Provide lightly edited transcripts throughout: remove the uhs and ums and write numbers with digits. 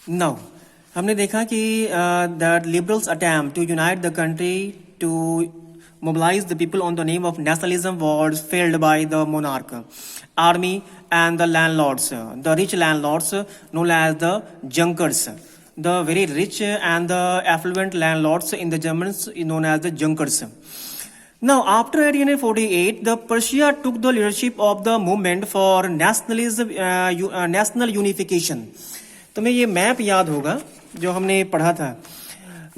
Now, हमने देखा कि the liberals attempt to unite the country to mobilize the people on the name of nationalism was failed by the monarch, army and the landlords, the rich landlords known as the Junkers. The very rich and the affluent landlords in the Germans known as the Junkers. Now, after 1848, the Persia took the leadership of the movement for nationalism, national unification. तुम्हें ये map याद होगा जो हमने पढ़ा था.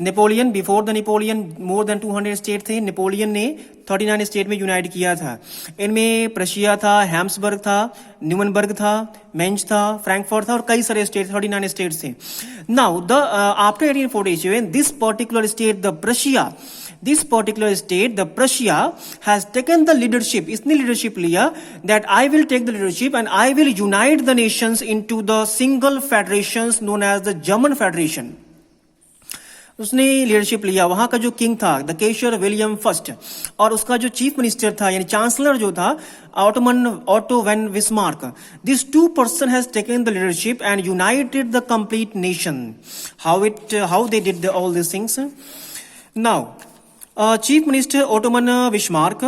Napoleon, before the Napoleon more than 200 state थे. Napoleon ने 39 स्टेट में यूनाइट किया था. इनमें प्रशिया था, हैम्सबर्ग था, न्यूमनबर्ग था, मेंच था, फ्रैंकफर्ट था और कई सारे स्टेट 39 स्टेट थे. Now the after 1847 this particular state the Prussia, this particular state, the Prussia, has taken the leadership. इसने leadership लिया that I will take the leadership and I will unite the nations into the single federations known as the German Federation. उसने leadership लिया. वहां का जो king था the Keshar William first और उसका जो चीफ मिनिस्टर था यानी चांसलर जो था Otto von Bismarck. This two person has taken the leadership and united the complete nation. How they did all this things. Now Chief Minister Ottoman Bismarck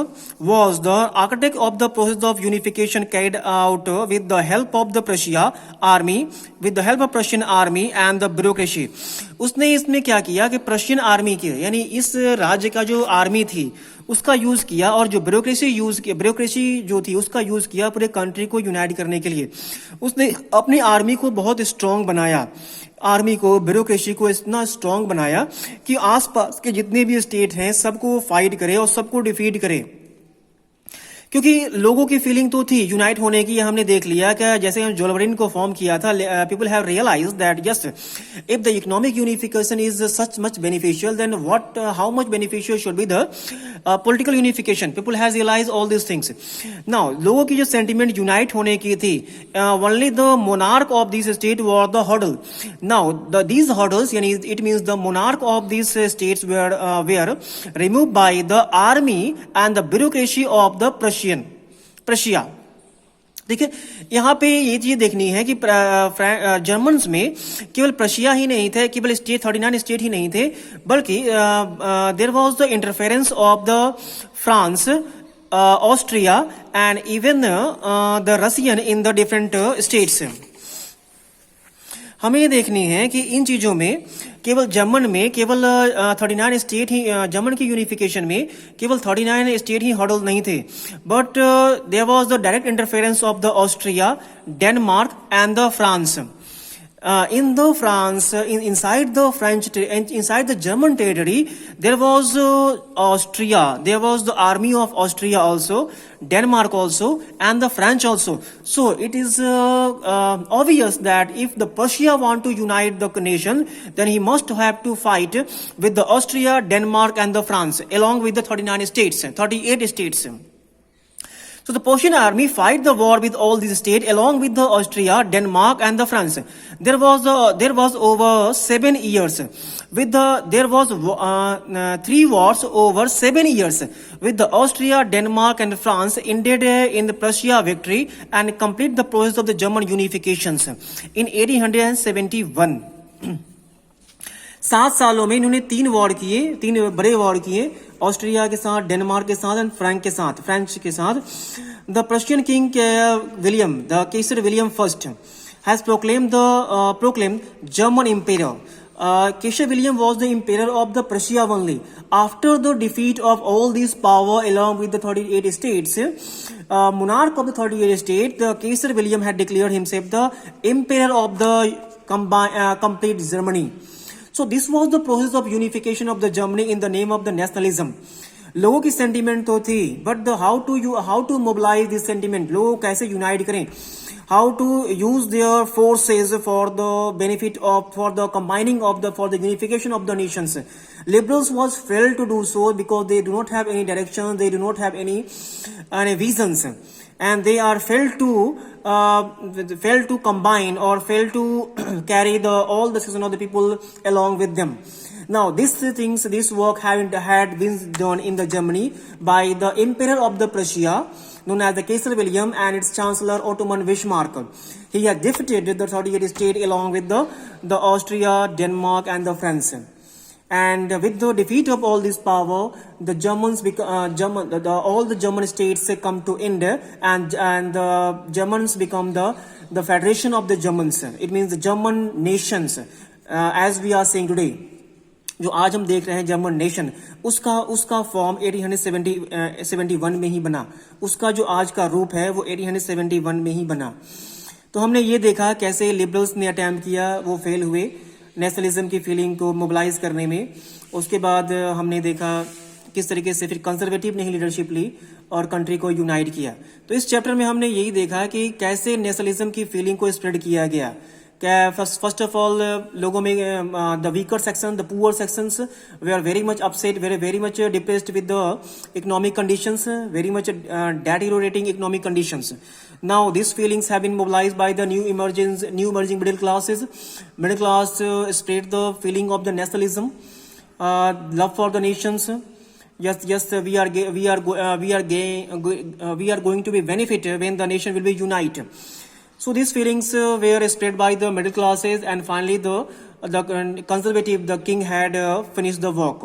was the architect of the process of unification carried out with the help of the Prussian army and the bureaucracy. उसने इसमें क्या किया कि Prussian army के यानी इस राज्य का जो आर्मी थी उसका यूज किया और जो ब्यूरोक्रेसी जो थी उसका यूज किया पूरे कंट्री को यूनाइट करने के लिए. उसने अपनी आर्मी को बहुत स्ट्रांग बनाया. आर्मी को, ब्यूरोक्रेसी को इतना स्ट्रांग बनाया कि आसपास के जितने भी स्टेट हैं सबको फाइट करे और सबको डिफीट करे. क्योंकि लोगों की फीलिंग तो थी यूनाइट होने की. हमने देख लिया कि जैसे हम जोल्बरिन को फॉर्म किया था, people have realise that yes if the economic unification is such much beneficial then what how much beneficial should be the political unification. People has realise all this things. Now लोगों की जो sentiment unite होने की थी, only the monarch of this state were the hurdle. Now these hurdles यानी it means the monarch of this states were remove by the army and the bureaucracy of the Prussia. देखिए यहाँ पे ये चीज देखनी है कि जर्मन्स में केवल प्रशिया ही नहीं थे, केवल स्टेट 39 स्टेट ही नहीं थे, बल्कि there was the interference of the France, Austria and even the Russian in the different states. हमें ये देखनी है कि इन चीजों में केवल जर्मन में केवल 39 स्टेट ही, जर्मन की यूनिफिकेशन में केवल 39 स्टेट ही हर्डल नहीं थे, but there was the direct interference of the Austria, Denmark and the France. In the France, inside the German territory, there was Austria. There was the army of Austria also, Denmark also, and the French also. So it is obvious that if the Prussia want to unite the nation, then he must have to fight with the Austria, Denmark, and the France, along with the 38 states. So the Prussian army fight the war with all these states along with the Austria, Denmark and the France. There was over 7 years. There was 3 wars over 7 years with the Austria, Denmark and France ended in the Prussia victory and complete the process of the German unifications in 1871. 7 सालों में इन्होंने 3 बड़े war किए, Austria के साथ, Denmark के साथ and French के साथ. The Prussian king William, the Kaiser William first has proclaimed German empire. Kesar William was the emperor of the Prussia only. After the defeat of all these power along with the 38 states, monarch of the 38 states, the Kesar William had declared himself the emperor of the complete Germany. So this was the process of unification of the Germany in the name of the nationalism. लोगों की sentiment तो थी, but how to mobilise this sentiment, लोग कैसे unite करें, how to use their forces for the benefit of, for the combining of the, for the unification of the nations. Liberals was failed to do so because they do not have any direction, they do not have any visions, and they are failed to combine or failed to carry all the section of the people along with them. Now this work had been done in the Germany by the emperor of the Prussia, known as the Kaiser William and its Chancellor Ottoman Bismarck. He had defeated the 38 state along with the Austria, Denmark, and the France. And with the defeat of all this power, the Germans all the German states come to end, and the Germans become the federation of the Germans. It means the German nations, as we are saying today. जो आज हम देख रहे हैं German nation, उसका form 1871 में ही बना. उसका जो आज का रूप है वो 1871 में ही बना. तो हमने ये देखा कैसे लिबरल्स ने अटैम्प्ट किया, वो फेल हुए नेशनलिज्म की फीलिंग को मोबिलाइज करने में. उसके बाद हमने देखा किस तरीके से फिर कंजर्वेटिव ने ही लीडरशिप ली और कंट्री को यूनाइट किया. तो इस चैप्टर में हमने यही देखा कि कैसे नेशनलिज्म की फीलिंग को स्प्रेड किया गया. फर्स्ट ऑफ ऑल लोगों में the weaker section, the poor sections वे are very much upset, very much depressed with the economic conditions, very much deteriorating economic conditions. Now these feelings have been mobilized by the new emerging middle classes. Middle class spread the feeling of the nationalism, love for the nations. Yes, we are going to be benefited when the nation will be united. So these feelings were spread by the middle classes, and finally the conservative, the king had finished the work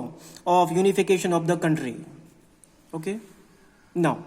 of unification of the country. Okay, now